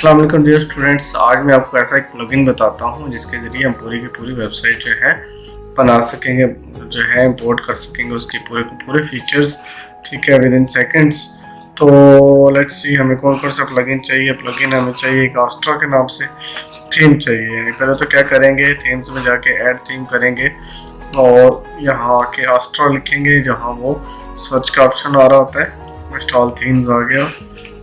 अस्सलाम वालेकुम dear students. आज मैं आपको ऐसा एक प्लगइन बताता हूं जिसके ज़रिए हम पूरी की पूरी वेबसाइट जो है बना सकेंगे, जो है इंपोर्ट कर सकेंगे उसके पूरे के पूरे फीचर्स, ठीक है, विद इन सेकेंड्स। तो लेट्स सी हमें कौन कौन सा प्लगइन चाहिए। प्लगइन हमें चाहिए एक आस्ट्रा के नाम से थीम चाहिए। यानी पहले तो क्या करेंगे, थीम्स में जाके ऐड थीम करेंगे और यहाँ आके आस्ट्रा लिखेंगे। जहाँ वो सर्च का ऑप्शन आ रहा होता है, इंस्टॉल थीम्स आ गया,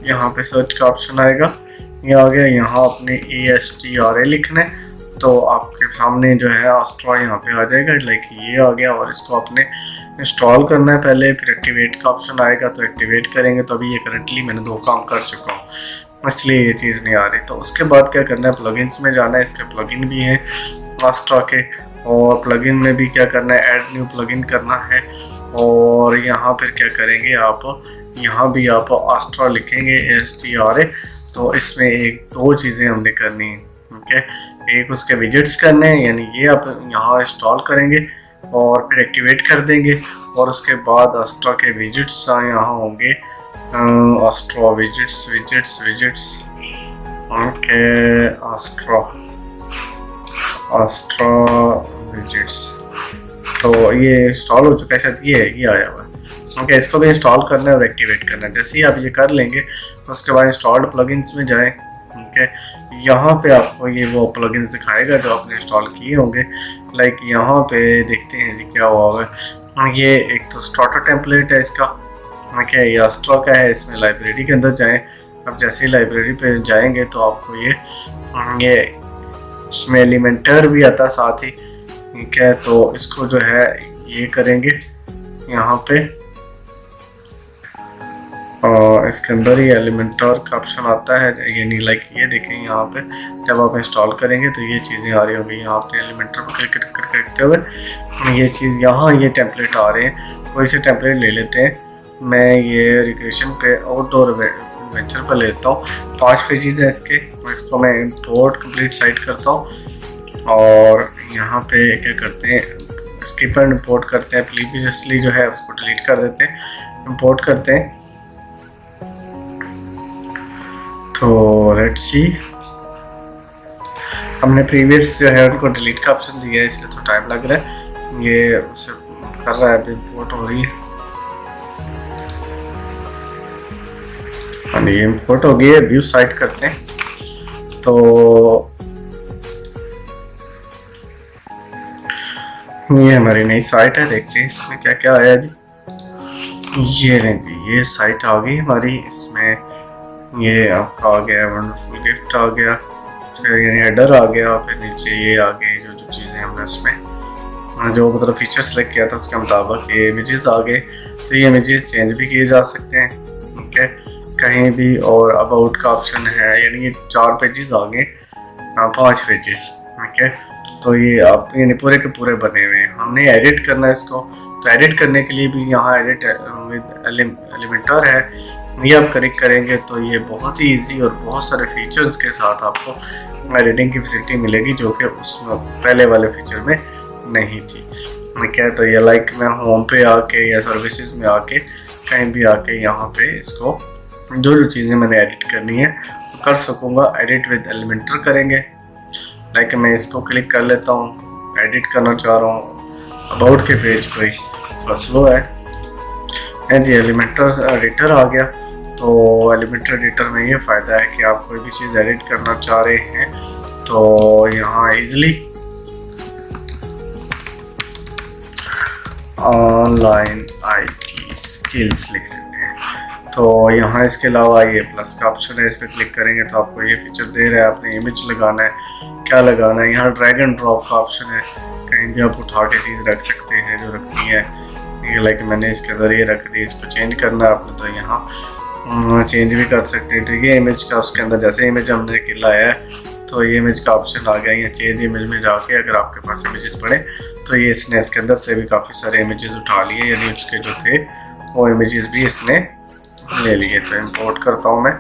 यहाँ पे सर्च का ऑप्शन आएगा, ये आ गया। यहाँ अपने ASTRA लिखना है तो आपके सामने जो है आस्ट्रा यहाँ पे आ जाएगा, लाइक ये आ गया। और इसको आपने इंस्टॉल करना है पहले, फिर एक्टिवेट का ऑप्शन आएगा तो एक्टिवेट करेंगे। तो अभी ये करंटली मैंने 2 काम कर चुका हूँ, इसलिए ये चीज़ नहीं आ रही। तो उसके बाद क्या करना है, प्लगइन्स में जाना है। इसके प्लगइन भी हैं आस्ट्रा के, और प्लगइन में भी क्या करना है, ऐड न्यू प्लगइन करना है। और यहाँ फिर क्या करेंगे आप, यहाँ भी आप आस्ट्रा लिखेंगे ASTRA। तो इसमें एक दो चीज़ें हमने करनी है, ठीक है। एक उसके विजिट्स करने हैं, यानी ये आप यहाँ इंस्टॉल करेंगे और फिर एक्टिवेट कर देंगे। और उसके बाद आस्ट्रा के विजिट्स यहाँ होंगे, आस्ट्रा विजिट्स ओके, आस्ट्रा विजिट्स। तो ये इंस्टॉल हो चुका है, शायद ये आया हुआ है। ओके, इसको भी इंस्टॉल करना है और एक्टिवेट करना है। जैसे ही आप ये कर लेंगे उसके बाद इंस्टॉल्ड प्लगइन्स में जाएं। ओके, यहाँ पे आपको ये वो प्लगइन्स दिखाएगा जो आपने इंस्टॉल किए होंगे। लाइक यहाँ पे देखते हैं जी क्या हुआ होगा। ये एक तो स्टार्टर टेम्पलेट है इसका, ओके, ये आस्ट्रा का है। इसमें लाइब्रेरी के अंदर जाएं। अब जैसे ही लाइब्रेरी पे जाएंगे तो आपको ये इसमें एलिमेंटर भी आता है साथ ही, ठीक है। तो इसको जो है ये करेंगे यहाँ पे, और इसके अंदर ही एलिमेंटर का ऑप्शन आता है। यानी लाइक ये देखें, यहाँ पे जब आप इंस्टॉल करेंगे तो ये चीज़ें आ रही होंगी। यहाँ पे एलिमेंटर पर क्लिक करते हुए ये चीज़, यहाँ ये टेम्पलेट आ रहे हैं। कोई से टेम्पलेट ले लेते हैं। मैं ये रिक्रिएशन पे आउटडोर एडवेंचर पर लेता हूँ। 5 पेजेस हैं इसके। इसको मैं इंपोर्ट कंप्लीट साइट करता हूँ और यहाँ पे क्या करते हैं, स्किप एंड इंपोर्ट करते हैं। प्रीवियसली जो है उसको डिलीट कर देते हैं, इंपोर्ट करते हैं। तो लेट्स सी, हमने प्रीवियस जो है उनको डिलीट का ऑप्शन दिया है, इसलिए तो टाइम लग रहा है। ये उसे कर रहा है, अभी इंपोर्ट हो रही है। हाँ, ये इंपोर्ट हो गई है। व्यू साइट करते हैं। तो ये हमारी नई साइट है, देखते हैं इसमें क्या क्या आया जी। ये नहीं जी, ये साइट आ गई हमारी। इसमें ये आपका आ गया वंडरफुल गिफ्ट आ गया, फिर यानी हेडर आ गया, फिर नीचे ये आ गई जो चीज़ें हमने उसमें जो मतलब फीचर सेलेक्ट किया था उसके मुताबिक ये इमेजेस आ गए। तो ये इमेजेस चेंज भी किए जा सकते हैं, ठीक है, कहीं भी। और अबाउट का ऑप्शन है, यानी ये 4 पेजेस आ गए, 5 पेजेस, ठीक है। तो ये आप यानी पूरे के पूरे बने हुए हैं। हमने एडिट करना है इसको, तो एडिट करने के लिए भी यहाँ एडिट विद एलिमेंटर है, ये आप क्लिक करेंगे तो ये बहुत ही इजी और बहुत सारे फीचर्स के साथ आपको एडिटिंग की फैसिलिटी मिलेगी, जो कि उसमें पहले वाले फीचर में नहीं थी, ठीक है। तो ये लाइक मैं होम पे आके या सर्विसेज में आके कहीं भी आके यहाँ पे इसको जो चीज़ें मैंने एडिट करनी है वो कर सकूँगा। एडिट विद एलिमेंटर करेंगे, लाइक मैं इसको क्लिक कर लेता हूँ, एडिट करना चाह रहा हूँ अबाउट के पेज को ही, थोड़ा स्लो है जी। एलिमेंटर एडिटर आ गया। तो एलिमेंटर एडिटर में ये फ़ायदा है कि आप कोई भी चीज़ एडिट करना चाह रहे हैं तो यहाँ इजीली ऑनलाइन IT स्किल्स लिख देते हैं। तो यहाँ इसके अलावा ये प्लस का ऑप्शन है, इस पर क्लिक करेंगे तो आपको ये फीचर दे रहा है। आपने इमेज लगाना है, क्या लगाना है। यहाँ ड्रैग एंड ड्रॉप का ऑप्शन है, कहीं भी आप उठा के चीज़ रख सकते हैं जो रखनी है। ये लाइक मैंने इसके ज़रिए रख दी, इसको चेंज करना है आपने तो यहाँ चेंज भी कर सकते हैं। तो ये इमेज का उसके अंदर जैसे इमेज हमने लाया है तो ये इमेज का ऑप्शन आ गया। ये चेंज इमेज में जाके अगर आपके पास इमेजेस पड़े तो ये इसने इसके अंदर से भी काफ़ी सारे इमेजेस उठा लिए, यानी उसके जो थे वो इमेजेस भी इसने ले लिए। तो इंपोर्ट करता हूँ मैं,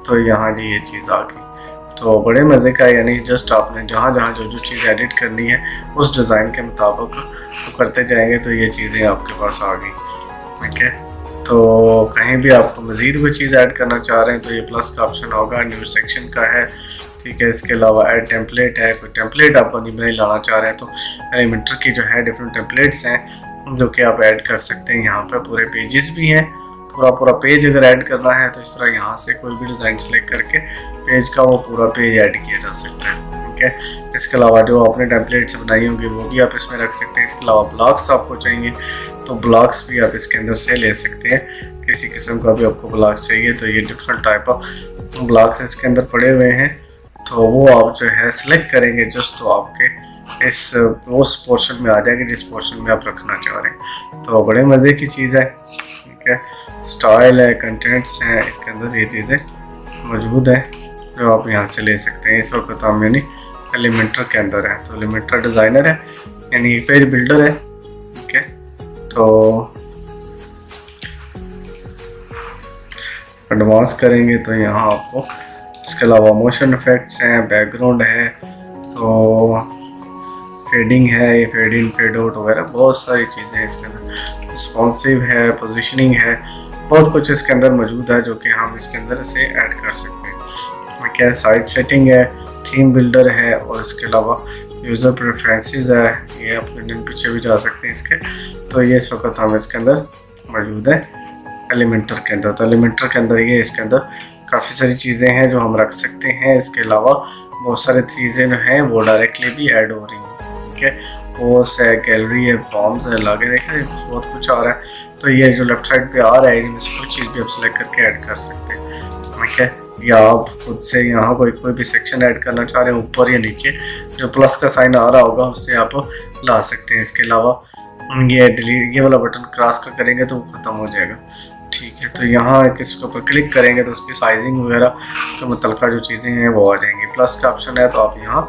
तो यहाँ जी ये चीज़ आ गई। तो बड़े मज़े का, यानी जस्ट आपने जहाँ जहाँ जो चीज़ एडिट करनी है उस डिज़ाइन के मुताबिक तो करते जाएंगे तो ये चीज़ें आपके पास आ गई, ठीक है। तो कहीं भी आपको मज़ीद कोई चीज़ ऐड करना चाह रहे हैं तो ये प्लस का ऑप्शन होगा, न्यू सेक्शन का है, ठीक है। इसके अलावा ऐड टेम्पलेट है, कोई टेम्पलेट आप बनी बनाई लाना चाह रहे हैं तो एलिमेंटर की जो है डिफरेंट टेम्पलेट्स हैं जो कि आप ऐड कर सकते हैं। यहाँ पर पूरे पेजेस भी हैं, पूरा पेज अगर ऐड करना है तो इस तरह यहाँ से कोई भी डिज़ाइन सेलेक्ट करके पेज का वो पूरा पेज ऐड किया जा सकता है, ठीक है। इसके अलावा जो आपने टेम्पलेट्स बनाई होंगी वो भी आप इसमें रख सकते हैं। इसके अलावा ब्लॉक्स आपको चाहिए तो ब्लॉक्स भी आप इसके अंदर से ले सकते हैं, किसी किस्म का भी आपको ब्लॉक चाहिए तो ये डिफरेंट टाइप ऑफ ब्लॉक्स इसके अंदर पड़े हुए हैं, तो वो आप जो है सिलेक्ट करेंगे जस्ट तो आपके इस उस पोर्शन में आ जाएंगे जिस पोर्शन में आप रखना चाह रहे हैं। तो बड़े मज़े की चीज़ है, ठीक है। स्टाइल है, कंटेंट्स हैं, इसके अंदर ये चीज़ें मौजूद है जो आप यहाँ से ले सकते हैं। इस वक्त हम यानी एलिमेंटर के अंदर है, तो एलिमेंटर डिज़ाइनर है यानी पेज बिल्डर है, ठीक है। तो एडवांस करेंगे तो यहाँ आपको इसके अलावा मोशन इफेक्ट्स हैं, बैकग्राउंड है, तो फेडिंग है, ये फेड इन फेड आउट वगैरह बहुत सारी चीज़ें हैं इसके अंदर, रिस्पॉन्सिव है, पोजीशनिंग है, बहुत कुछ इसके अंदर मौजूद है जो कि हम इसके अंदर से ऐड कर सकते हैं। क्या साइट सेटिंग है, थीम बिल्डर है और इसके अलावा यूज़र प्रेफरेंसेस है, ये अपने पीछे भी जा सकते हैं इसके। तो ये इस वक्त हम इसके अंदर मौजूद है एलिमेंटर के अंदर। तो एलिमेंटर के अंदर ये इसके अंदर काफ़ी सारी चीज़ें हैं जो हम रख सकते हैं। इसके अलावा बहुत सारी चीज़ें जो हैं वो डायरेक्टली भी ऐड हो रही हैं, ठीक है। पोस्ट है, गैलरी है, फॉर्म्स है, लागे देखें बहुत कुछ आ रहा है। तो ये जो लेफ्ट साइड पे आ रहा है इनमें से कुछ चीज़ भी आप सिलेक्ट करके ऐड कर सकते हैं, ठीक है। या आप खुद से यहाँ कोई भी सेक्शन ऐड करना चाह रहे हैं ऊपर या नीचे, जो प्लस का साइन आ रहा होगा उससे आप ला सकते हैं। इसके अलावा ये डिलीट ये वाला बटन क्रॉस का करेंगे तो वो ख़त्म हो जाएगा, ठीक है। तो यहाँ इसके ऊपर क्लिक करेंगे तो उसकी साइजिंग वगैरह जो मुतलका जो चीज़ें हैं वो आ जाएंगी। प्लस का ऑप्शन है तो आप यहाँ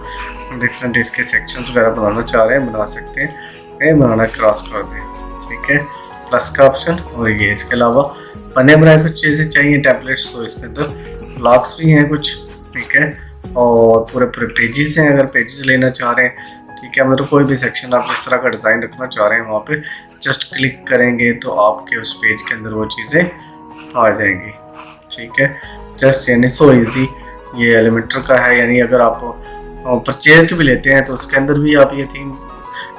डिफरेंट इसके सेक्शंस वगैरह बनाना चाह रहे हैं बना सकते हैं, नहीं बनाना क्रॉस कर दें, ठीक है। प्लस का ऑप्शन और ये इसके अलावा बने बनाए कुछ चीज़ें चाहिए टेम्पलेट्स, तो इसके अंदर ब्लॉक्स भी हैं कुछ, ठीक है। और पूरे पेजेस हैं, अगर पेजेस लेना चाह रहे हैं, ठीक है। मतलब कोई भी सेक्शन आप जिस तरह का डिज़ाइन रखना चाह रहे हैं वहाँ पे जस्ट क्लिक करेंगे तो आपके उस पेज के अंदर वो चीज़ें आ जाएंगी, ठीक है। जस्ट यानी सो इजी ये एलिमेंटर का है। यानी अगर आप परचेज भी लेते हैं तो उसके अंदर भी आप ये थीम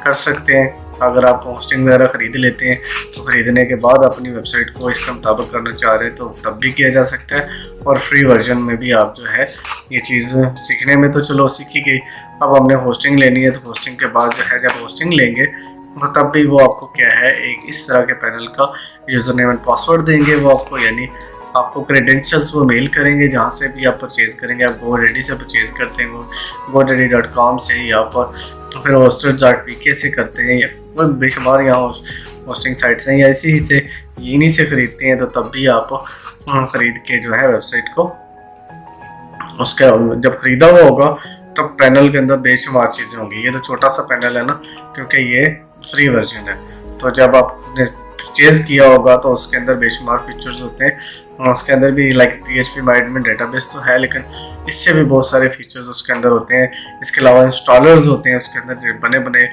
कर सकते हैं। अगर आप होस्टिंग वगैरह ख़रीद लेते हैं तो ख़रीदने के बाद अपनी वेबसाइट को इसके मुताबिक करना चाह रहे हैं तो तब भी किया जा सकता है। और फ्री वर्जन में भी आप जो है ये चीज़ सीखने में तो चलो सीखी गई, अब हमने होस्टिंग लेनी है तो होस्टिंग के बाद जो है जब होस्टिंग लेंगे तो तब भी वो आपको क्या है एक इस तरह के पैनल का यूज़र नेम एंड पासवर्ड देंगे वो आपको, यानी आपको क्रेडेंशियल्स वो मेल करेंगे जहाँ से भी आप परचेज़ करेंगे। आप GoDaddy से परचेज़ करते हैं GoDaddy.com से या फिर hosters.pk से करते हैं या कोई बेशुमार यहाँ होस्टिंग साइट्स हैं या इसी ही से इन्हीं से ख़रीदते हैं, तो तब भी आप ख़रीद के जो है वेबसाइट को उसका जब ख़रीदा हुआ होगा तब पैनल के अंदर बेशुमार चीज़ें होंगी। ये तो छोटा सा पैनल है ना क्योंकि ये फ्री वर्जन है, तो जब आपने परचेज़ किया होगा तो उसके अंदर बेशुमार फीचर्स होते हैं। उसके अंदर भी लाइक PHP MyAdmin डेटाबेस तो है लेकिन इससे भी बहुत सारे फीचर्स उसके अंदर होते हैं। इसके अलावा इंस्टॉलर्स होते हैं उसके अंदर बने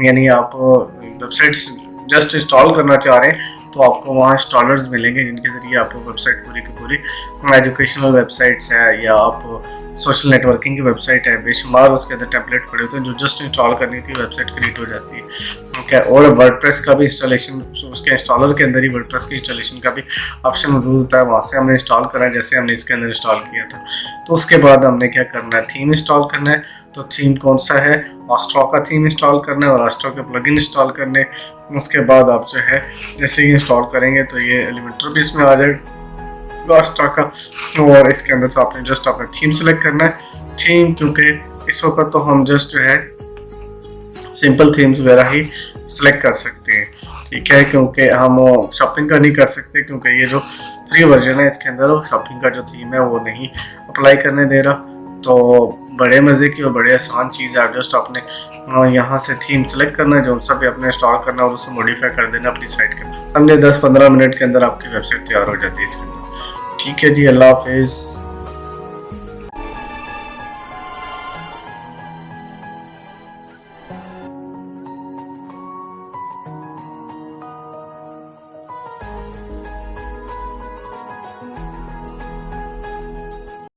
यानी आप वेबसाइट्स जस्ट इंस्टॉल करना चाह रहे हैं तो आपको वहाँ इंस्टॉलर्स मिलेंगे जिनके ज़रिए आपको वेबसाइट पूरी की पूरी एजुकेशनल वेबसाइट्स है या आप सोशल नेटवर्किंग की वेबसाइट है, बेशुमार उसके अंदर टेम्पलेट पड़े होते हैं जो जस्ट इंस्टॉल करनी थी वेबसाइट क्रिएट हो जाती है, ठीक है। और वर्डप्रेस का भी इंस्टॉलेशन उसके इंस्टॉलर के अंदर ही वर्डप्रेस की इंस्टॉलेशन का भी ऑप्शन मौजूद होता है, वहाँ से हमने इंस्टॉल करना है जैसे हमने इसके अंदर इंस्टॉल किया था। तो उसके बाद हमने क्या करना है, थीम इंस्टॉल करना है। तो थीम कौन सा है, ऑस्ट्रो का थीम इंस्टॉल करना है और ऑस्ट्रो के प्लगइन इंस्टॉल करने। उसके बाद आप जो है जैसे ही इंस्टॉल करेंगे तो ये एलिमेंटर भी इसमें आ जाएगा ऑस्ट्रो का, और इसके अंदर से आपने जस्ट अपना थीम सेलेक्ट करना है। थीम क्योंकि इस वक्त तो हम जस्ट जो है सिंपल थीम्स वगैरह ही सिलेक्ट कर सकते हैं, ठीक है, क्योंकि हम शॉपिंग का नहीं कर सकते क्योंकि ये जो फ्री वर्जन है इसके अंदर शॉपिंग का जो थीम है वो नहीं अप्लाई करने दे रहा। तो बड़े मज़े की और बड़े आसान चीज़ है, आप जस्ट अपने यहाँ से थीम सेलेक्ट करना है जो सा भी अपने इंस्टॉल करना है और उसे मॉडिफाई कर देना अपनी साइट के, समझे 10-15 मिनट के अंदर आपकी वेबसाइट तैयार हो जाती है इसके अंदर, ठीक है जी। अल्लाह हाफिज़।